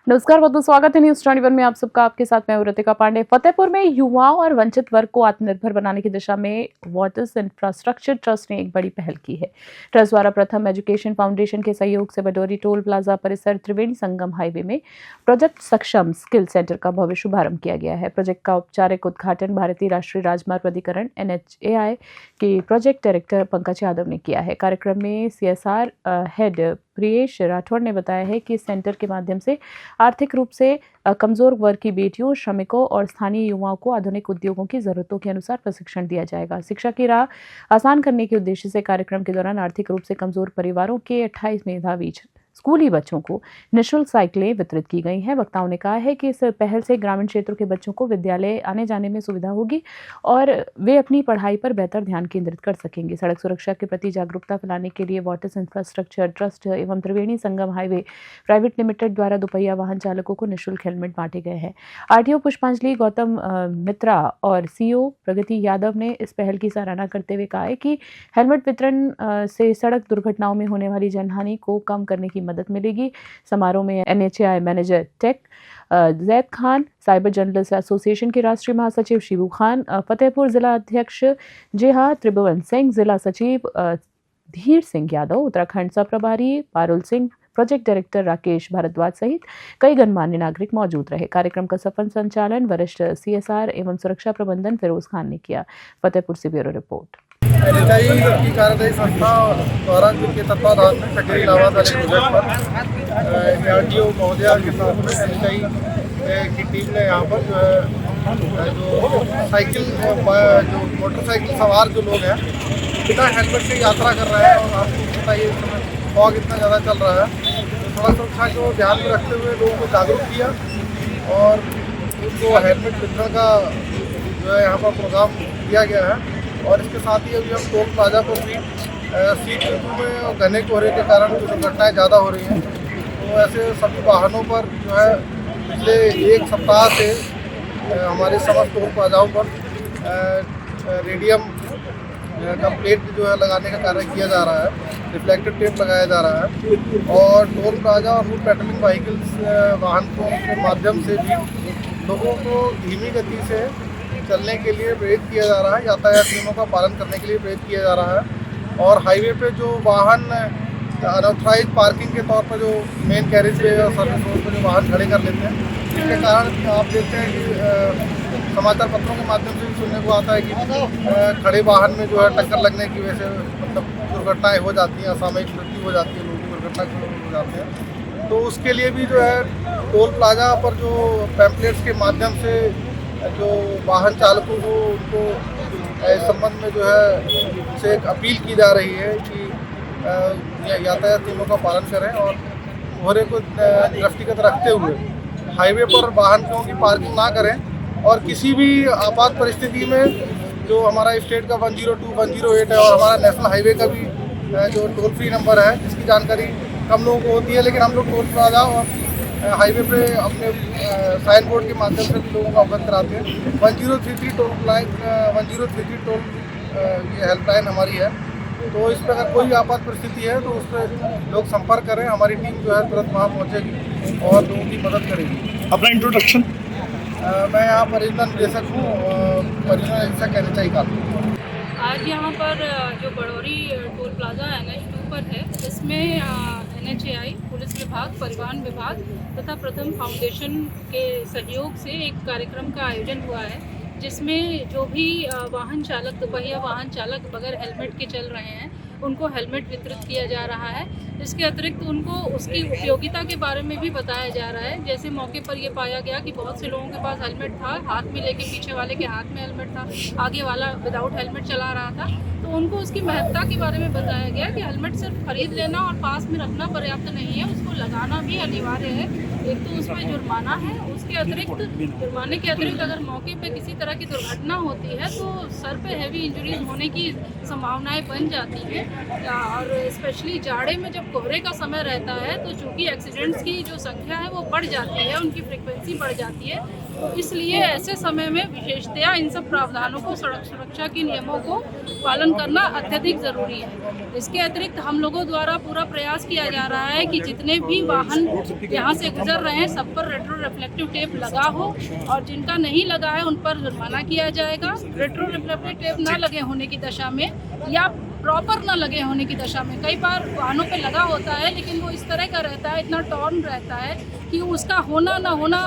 नमस्कार, बहुत बहुत स्वागत है न्यूज 21 में आप सबका। आपके साथ मैं ऋतिका पांडे। फतेहपुर में युवाओं और वंचित वर्ग को आत्मनिर्भर बनाने की दिशा में वाटर्स इंफ्रास्ट्रक्चर ट्रस्ट ने एक बड़ी पहल की है। ट्रस्ट द्वारा प्रथम एजुकेशन फाउंडेशन के सहयोग से बडोरी टोल प्लाजा परिसर त्रिवेणी संगम हाईवे में प्रोजेक्ट सक्षम स्किल सेंटर का भव्य शुभारंभ किया गया है। प्रोजेक्ट का औपचारिक उद्घाटन भारतीय राष्ट्रीय राजमार्ग प्राधिकरण NHAI के प्रोजेक्ट डायरेक्टर पंकज यादव ने किया है। कार्यक्रम में CSR हेड प्रियेश राठौड़ ने बताया है कि इस सेंटर के माध्यम से आर्थिक रूप से कमजोर वर्ग की बेटियों, श्रमिकों और स्थानीय युवाओं को आधुनिक उद्योगों की जरूरतों के अनुसार प्रशिक्षण दिया जाएगा। शिक्षा की राह आसान करने के उद्देश्य से कार्यक्रम के दौरान आर्थिक रूप से कमजोर परिवारों के 28 मेधावी स्कूली बच्चों को निःशुल्क साइकिलें वितरित की गई हैं। वक्ताओं ने कहा है कि इस पहल से ग्रामीण क्षेत्रों के बच्चों को विद्यालय आने जाने में सुविधा होगी और वे अपनी पढ़ाई पर बेहतर ध्यान केंद्रित कर सकेंगे। सड़क सुरक्षा के प्रति जागरूकता फैलाने के लिए वाटर्स इंफ्रास्ट्रक्चर ट्रस्ट एवं Triveni Sangam highway private limited द्वारा दोपहिया वाहन चालकों को निःशुल्क हेलमेट बांटे गए हैं। RTO पुष्पांजलि गौतम मित्रा और CO प्रगति यादव ने इस पहल की सराहना करते हुए कहा है कि हेलमेट वितरण से सड़क दुर्घटनाओं में होने वाली जनहानि को कम करने की मदद मिलेगी। समारोह में NHAI manager tech Zaid Khan, cyber journalist association के राष्ट्रीय महासचिव शिबू खान, फतेहपुर जिला अध्यक्ष जेहा त्रिभुवन सिंह, जिला सचिव धीर सिंह यादव, उत्तराखंड सह प्रभारी पारुल सिंह, प्रोजेक्ट डायरेक्टर राकेश भारद्वाज सहित कई गणमान्य नागरिक मौजूद रहे। कार्यक्रम का सफल संचालन वरिष्ठ CSR एवं सुरक्षा प्रबंधन फिरोज खान ने किया। फतेहपुर से ब्यूरो रिपोर्ट। NHAI की कार्यदायी संस्था द्वारा जिनके तत्वाधान में कटेरी इलाहाबाद वाले प्रोजेक्ट पर RTO महोदया के साथ में NHAI की टीम ने यहाँ पर जो साइकिल जो मोटरसाइकिल सवार जो लोग हैं बिना हेलमेट से यात्रा कर रहे हैं, और आपको पता ही इस समय फॉग इतना ज़्यादा चल रहा है, तो सड़क सुरक्षा को ध्यान में रखते हुए लोगों को जागरूक किया और उनको हेलमेट वितरण का जो है यहाँ पर प्रोग्राम किया गया है। और इसके साथ ही अभी हम टोल प्लाजा पर भी शीत ऋतु में और घने कोहरे के कारण जो दुर्घटनाएँ ज़्यादा हो रही हैं, तो ऐसे सभी वाहनों पर जो है पिछले एक सप्ताह से हमारे समस्त टोल प्लाजाओं पर रेडियम का प्लेट जो है लगाने का कार्य किया जा रहा है, रिफ्लेक्टिव टेप लगाया जा रहा है और टोल प्लाजा और रूट पेट्रोलिंग व्हीकल्स वाहनों के माध्यम से भी लोगों को धीमी गति से चलने के लिए प्रेरित किया जा रहा है, यातायात नियमों का पालन करने के लिए प्रेरित किया जा रहा है। और हाईवे पे जो वाहन अनऑथराइज पार्किंग के तौर पर जो मेन कैरेज वे और सर्विस रोड पर जो वाहन खड़े कर लेते हैं, इसके कारण आप देखते हैं कि समाचार पत्रों के माध्यम से भी सुनने को आता है कि खड़े वाहन में जो है टक्कर लगने की वजह से मतलब दुर्घटनाएँ हो जाती हैं, असामयिक मृत्यु हो जाती है, लोगों की दुर्घटना हो जाते हैं। तो उसके लिए भी जो है टोल प्लाजा पर जो पैम्पलेट्स के माध्यम से जो वाहन चालकों को उनको इस संबंध में जो है से एक अपील की जा रही है कि यातायात नियमों का पालन करें और कोहरे को दृष्टिगत रखते हुए हाईवे पर वाहनों की पार्किंग ना करें। और किसी भी आपात परिस्थिति में जो हमारा स्टेट का 102, 108 है और हमारा नेशनल हाईवे का भी जो टोल फ्री नंबर है, जिसकी जानकारी कम लोगों को होती है, लेकिन हम लोग टोल प्लाजा और हाईवे पे अपने साइन बोर्ड के माध्यम से भी लोगों को अवगत कराते हैं। 1033 टोल लाइन 1033 टोल ये हेल्पलाइन हमारी है, तो इस पर अगर कोई आपात परिस्थिति है तो उस पर लोग संपर्क करें, हमारी टीम जो है तुरंत वहाँ पहुँचेगी और लोगों की मदद करेगी। अपना इंट्रोडक्शन। मैं यहाँ परियोजना निदेशक हूँ, परियोजना निदेशक NHAI का। आज यहाँ पर जो बडोरी टोल प्लाजा NH2 पर है, इसमें NHAI, पुलिस विभाग, परिवहन विभाग तथा प्रथम फाउंडेशन के सहयोग से एक कार्यक्रम का आयोजन हुआ है, जिसमें जो भी वाहन चालक, दोपहिया वाहन चालक बगैर हेलमेट के चल रहे हैं, उनको हेलमेट वितरित किया जा रहा है। इसके अतिरिक्त उनको उसकी उपयोगिता के बारे में भी बताया जा रहा है। जैसे मौके पर ये पाया गया कि बहुत से लोगों के पास हेलमेट था, हाथ में लेके पीछे वाले के हाथ में हेलमेट था, आगे वाला विदाउट हेलमेट चला रहा था, तो उनको उसकी महत्ता के बारे में बताया गया कि हेलमेट सिर्फ खरीद लेना और पास में रखना पर्याप्त नहीं है, उसको लगाना भी अनिवार्य है। एक तो उसमें जुर्माना है, उसके अतिरिक्त जुर्माने के अतिरिक्त अगर मौके पे किसी तरह की दुर्घटना होती है तो सर पे हैवी इंजरीज होने की संभावनाएं बन जाती हैं। और स्पेशली जाड़े में जब कोहरे का समय रहता है तो चूँकि एक्सीडेंट्स की जो संख्या है वो बढ़ जाती है, उनकी फ्रिक्वेंसी बढ़ जाती है, तो इसलिए ऐसे समय में विशेषतया इन सब प्रावधानों को, सड़क सुरक्षा के नियमों को पालन करना अत्यधिक ज़रूरी है। इसके अतिरिक्त हम लोगों द्वारा पूरा प्रयास किया जा रहा है कि जितने भी वाहन यहाँ से गुजर रहे हैं सब पर रेट्रो रिफ्लेक्टिव टेप लगा हो, और जिनका नहीं लगा है उन पर जुर्माना किया जाएगा। रेट्रो रिफ्लेक्टिव टेप ना लगे होने की दशा में या प्रॉपर ना लगे होने की दशा में, कई बार वाहनों पे लगा होता है लेकिन वो इस तरह का रहता है, इतना टॉर्न रहता है कि उसका होना ना होना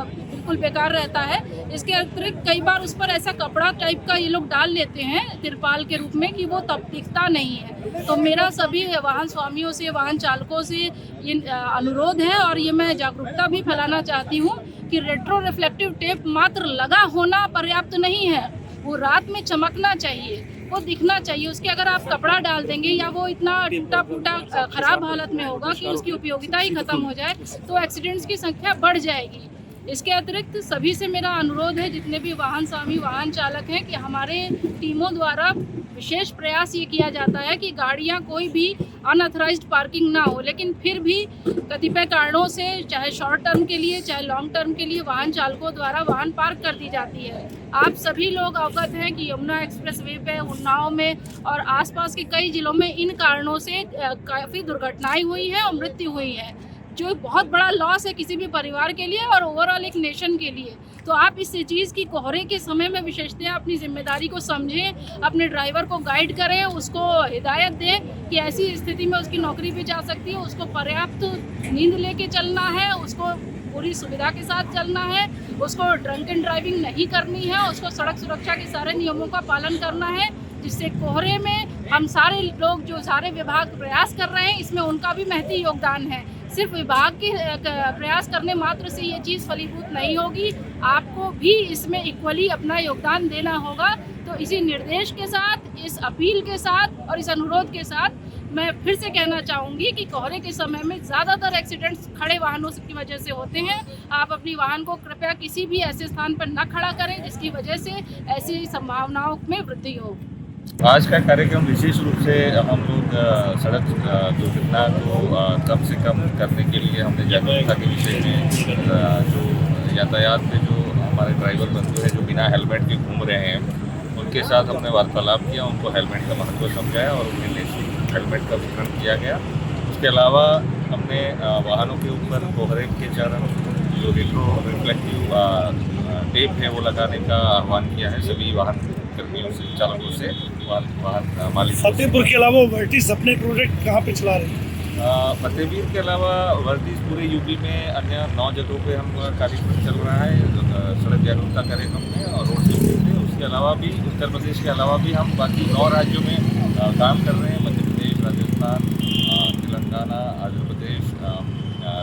बिल्कुल बेकार रहता है। इसके अतिरिक्त कई बार उस पर ऐसा कपड़ा टाइप का ये लोग डाल लेते हैं तिरपाल के रूप में कि वो तब दिखता नहीं है। तो मेरा सभी वाहन स्वामियों से, वाहन चालकों से ये अनुरोध है और ये मैं जागरूकता भी फैलाना चाहती हूँ कि रेट्रो रिफ्लेक्टिव टेप मात्र लगा होना पर्याप्त नहीं है, वो रात में चमकना चाहिए, वो दिखना चाहिए। उसके अगर आप कपड़ा डाल देंगे या वो इतना टूटा फूटा खराब हालत में होगा कि उसकी उपयोगिता ही खत्म हो जाए तो एक्सीडेंट्स की संख्या बढ़ जाएगी। इसके अतिरिक्त सभी से मेरा अनुरोध है, जितने भी वाहन स्वामी, वाहन चालक हैं, कि हमारे टीमों द्वारा विशेष प्रयास ये किया जाता है कि गाड़ियां कोई भी अनऑथराइज्ड पार्किंग ना हो, लेकिन फिर भी कतिपय कारणों से चाहे शॉर्ट टर्म के लिए चाहे लॉन्ग टर्म के लिए वाहन चालकों द्वारा वाहन पार्क कर दी जाती है। आप सभी लोग अवगत हैं कि यमुना एक्सप्रेस वे पे, उन्नाव में और आसपास के कई जिलों में इन कारणों से काफ़ी दुर्घटनाएं हुई हैं और मृत्यु हुई है, जो बहुत बड़ा लॉस है किसी भी परिवार के लिए और ओवरऑल एक नेशन के लिए। तो आप इस चीज़ की कोहरे के समय में विशेषतः अपनी जिम्मेदारी को समझें, अपने ड्राइवर को गाइड करें, उसको हिदायत दें कि ऐसी स्थिति में उसकी नौकरी भी जा सकती है, उसको पर्याप्त नींद लेके चलना है, उसको पूरी सुविधा के साथ चलना है, उसको ड्रंक एंड ड्राइविंग नहीं करनी है, उसको सड़क सुरक्षा के सारे नियमों का पालन करना है, जिससे कोहरे में हम सारे लोग, जो सारे विभाग प्रयास कर रहे हैं, इसमें उनका भी महती योगदान है। सिर्फ विभाग के प्रयास करने मात्र से ये चीज़ फलीभूत नहीं होगी, आपको भी इसमें इक्वली अपना योगदान देना होगा। तो इसी निर्देश के साथ, इस अपील के साथ और इस अनुरोध के साथ मैं फिर से कहना चाहूँगी कि कोहरे के समय में ज़्यादातर एक्सीडेंट्स खड़े वाहनों की वजह से होते हैं। आप अपनी वाहन को कृपया किसी भी ऐसे स्थान पर न खड़ा करें जिसकी वजह से ऐसी संभावनाओं में वृद्धि हो। आज का कार्यक्रम विशेष रूप से हम लोग सड़क दुर्घटना को कम से कम करने के लिए हमने जागरूकता के विषय में जो यातायात पे जो हमारे ड्राइवर बंधु हैं जो बिना हेलमेट के घूम रहे हैं, उनके साथ हमने वार्तालाप किया, उनको हेलमेट का महत्व समझाया और उन्हें निःशुल्क हेलमेट का वितरण किया गया। उसके अलावा हमने वाहनों के ऊपर कोहरे के कारण जो रेट्रो रिफ्लेक्टिव टेप है वो लगाने का आह्वान किया है सभी वाहन कर्मियों से, चालकों से, वाहन मालिकों। फतेहपुर के अलावा वर्टिस अपने प्रोजेक्ट कहाँ पे चला रहे हैं? फतेहपुर के अलावा वर्टिस पूरे यूपी में अन्य 9 जगहों पे हम कार्यक्रम चल रहा है सड़क जागरूकता कार्यक्रम में और रोड सेफ्टी से। उसके अलावा भी उत्तर प्रदेश के अलावा भी हम बाकी 9 राज्यों में काम कर रहे हैं, मध्य प्रदेश, राजस्थान, तेलंगाना, आंध्र प्रदेश,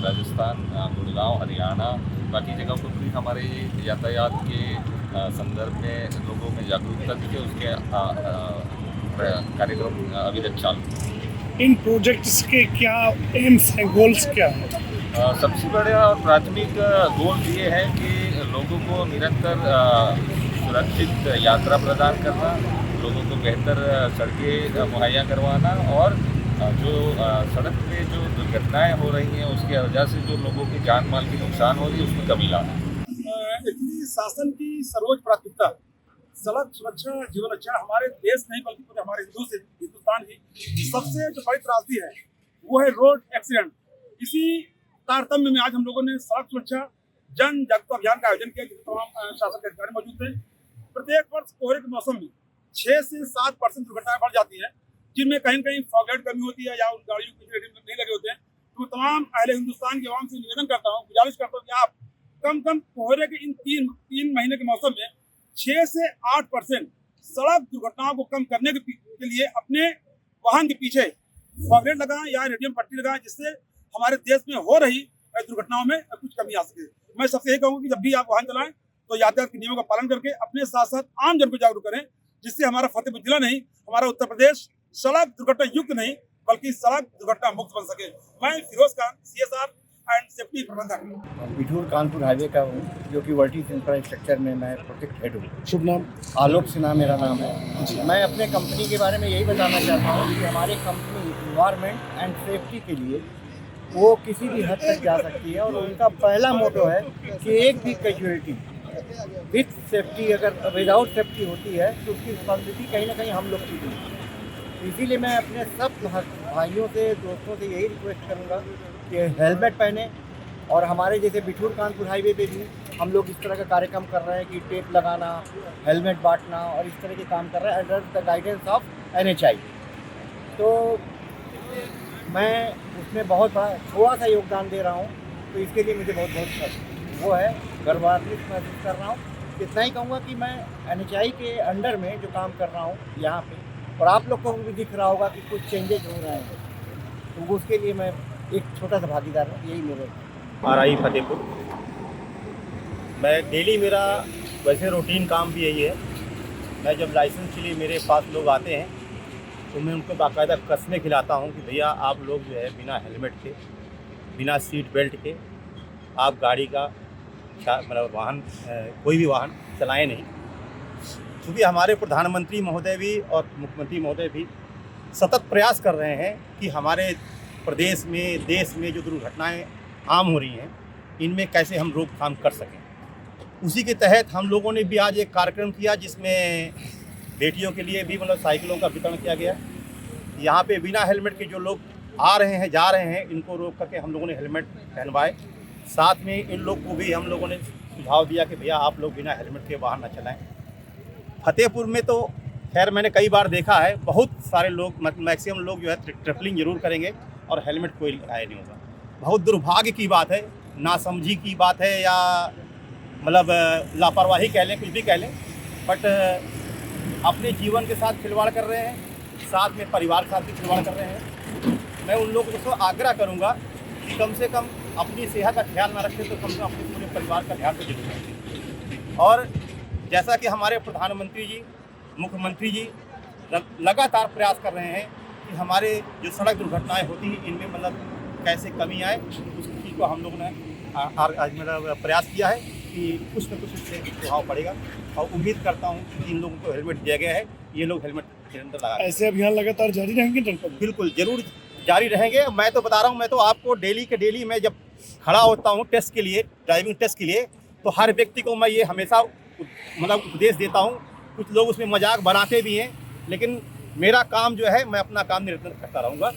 राजस्थान, गुड़गांव, हरियाणा, बाकी जगहों पर भी हमारे यातायात के संदर्भ में लोगों में जागरूकता दिखे, उसके कार्यक्रम अविरत चालू। इन प्रोजेक्ट्स के क्या एम्स हैं, गोल्स क्या हैं? सबसे बड़ा और प्राथमिक गोल ये है कि लोगों को निरंतर सुरक्षित यात्रा प्रदान करना, लोगों को बेहतर सड़कें मुहैया करवाना और जो सड़क पे जो दुर्घटनाएं हो रही हैं उसकी वजह से जो लोगों की जान माल की नुकसान हो रही है उसमें कमी लाना। शासन की सर्वोच्च प्राथमिकता सड़क सुरक्षा जीवन रक्षा हमारे देश नहीं बल्कि पूरे हमारे हिंदुस्तान की सबसे जो बड़ी त्रासदी है वो है रोड एक्सीडेंट। इसी तारतम्य में आज हम लोगों ने सड़क सुरक्षा जन जागरूकता अभियान का आयोजन किया, जिसमें तमाम शासन के अधिकारी मौजूद थे। प्रत्येक वर्ष कोहरे के मौसम में 6 से 7% दुर्घटनाएं बढ़ जाती हैं, जिनमें कहीं कहीं फॉगलाइट कमी होती है या उन गाड़ियों के रेटिंग नहीं लगे होते हैं। तो तमाम अहले हिंदुस्तान के आवाम से निवेदन करता हूँ, गुजारिश करता हूँ कि आप कम कोहरे के इन तीन महीने के मौसम में 6 से 8% सड़क दुर्घटनाओं को कम करने के लिए अपने वाहन के पीछे फॉगलाइट लगाएं या रेडियम पट्टी लगाएं, जिससे हमारे देश में हो रही दुर्घटनाओं में कुछ कमी आ सके। मैं सबसे यही कहूँगा कि जब भी आप वाहन चलाएं तो यातायात के नियमों का पालन करके अपने साथ साथ आम जन को जागरूक करें, जिससे हमारा फतेहपुर जिला नहीं, हमारा उत्तर प्रदेश सड़क दुर्घटना युक्त नहीं बल्कि सड़क दुर्घटना मुक्त बन सके। मैं Firoz Khan, CSR and safety प्रबंधक, बिठूर कानपुर हाईवे का हूँ, जो कि वर्टिस इंफ्रास्ट्रक्चर में मैं प्रोजेक्ट हेड हूँ। शुभ नाम? आलोक सिन्हा मेरा नाम है। मैं अपने कंपनी के बारे में यही बताना चाहता हूँ कि हमारी कंपनी इन्वायरमेंट एंड सेफ्टी के लिए वो किसी भी हद तक जा सकती है और उनका पहला मोटो है कि एक भी कैजुअलिटी विथ सेफ्टी, अगर विदाउट सेफ्टी होती है तो उसकी रिस्पॉन्सिबिलिटी कहीं ना कहीं हम लोग की थी। इसीलिए मैं अपने सब भाइयों से, दोस्तों से यही रिक्वेस्ट करूँगा कि हेलमेट पहने, और हमारे जैसे बिठूर कानपुर हाईवे पे भी हम लोग इस तरह का कार्यक्रम कर रहे हैं कि टेप लगाना, हेलमेट बांटना और इस तरह के काम कर रहे हैं under the guidance of NHI। तो मैं उसमें बहुत बड़ा थोड़ा सा योगदान दे रहा हूँ, तो इसके लिए मुझे बहुत बहुत वो है, गर्वान्वित महसूस कर रहा हूँ। इतना ही कहूँगा कि मैं NHI के अंडर में जो काम कर रहा हूँ यहाँ पे, और आप लोग को भी दिख रहा होगा कि कुछ चेंजेज हो रहे हैं, तो उसके लिए मैं एक छोटा सा भागीदार हूँ। यही मेरे RI फतेहपुर। मैं डेली मेरा वैसे रूटीन काम भी यही है। मैं जब लाइसेंस के लिए मेरे पास लोग आते हैं तो मैं उनको बाकायदा कस्में खिलाता हूँ कि भैया आप लोग जो है बिना हेलमेट के, बिना सीट बेल्ट के आप गाड़ी का मतलब वाहन कोई भी वाहन चलाएं नहीं। क्योंकि हमारे प्रधानमंत्री महोदय भी और मुख्यमंत्री महोदय भी सतत प्रयास कर रहे हैं कि हमारे प्रदेश में, देश में जो दुर्घटनाएं आम हो रही हैं, इनमें कैसे हम रोकथाम कर सकें। उसी के तहत हम लोगों ने भी आज एक कार्यक्रम किया जिसमें बेटियों के लिए भी मतलब साइकिलों का वितरण किया गया। यहाँ पे बिना हेलमेट के जो लोग आ रहे हैं, जा रहे हैं, इनको रोक करके हम लोगों ने हेलमेट पहनवाए। साथ में इन लोग को भी हम लोगों ने सुझाव दिया कि भैया आप लोग बिना हेलमेट के वाहन न चलाएं। फतेहपुर में तो खैर मैंने कई बार देखा है, बहुत सारे लोग मैक्सिमम लोग जो है ट्रिपलिंग जरूर करेंगे और हेलमेट कोई लगाया नहीं होगा। बहुत दुर्भाग्य की बात है, नासमझी की बात है, या मतलब लापरवाही कह लें, कुछ भी कह लें, बट अपने जीवन के साथ खिलवाड़ कर रहे हैं, साथ में परिवार के साथ भी खिलवाड़ कर रहे हैं। मैं उन लोगों को आग्रह करूंगा कि कम से कम अपनी सेहत का ख्याल ना रखें तो कम से कम अपने पूरे परिवार का ध्यान तो जरूर रखें। और जैसा कि हमारे प्रधानमंत्री जी, मुख्यमंत्री जी लगातार प्रयास कर रहे हैं कि हमारे जो सड़क दुर्घटनाएं होती हैं इनमें मतलब कैसे कमी आए, उस चीज़ को हम लोगों ने आज मतलब प्रयास किया है कि कुछ न कुछ इससे प्रभाव पड़ेगा। और उम्मीद करता हूँ कि इन लोगों को हेलमेट दिया गया है, ये लोग हेलमेट के अंदर लगा। ऐसे अभियान लगातार जारी रहेंगे जनपद? बिल्कुल जरूर जारी रहेंगे। मैं तो बता रहा हूँ, मैं तो आपको डेली के डेली मैं जब खड़ा होता हूँ टेस्ट के लिए, ड्राइविंग टेस्ट के लिए, तो हर व्यक्ति को मैं ये हमेशा मतलब उपदेश देता हूँ। कुछ लोग उसमें मजाक बनाते भी हैं, लेकिन मेरा काम जो है मैं अपना काम निरंतर करता रहूँगा।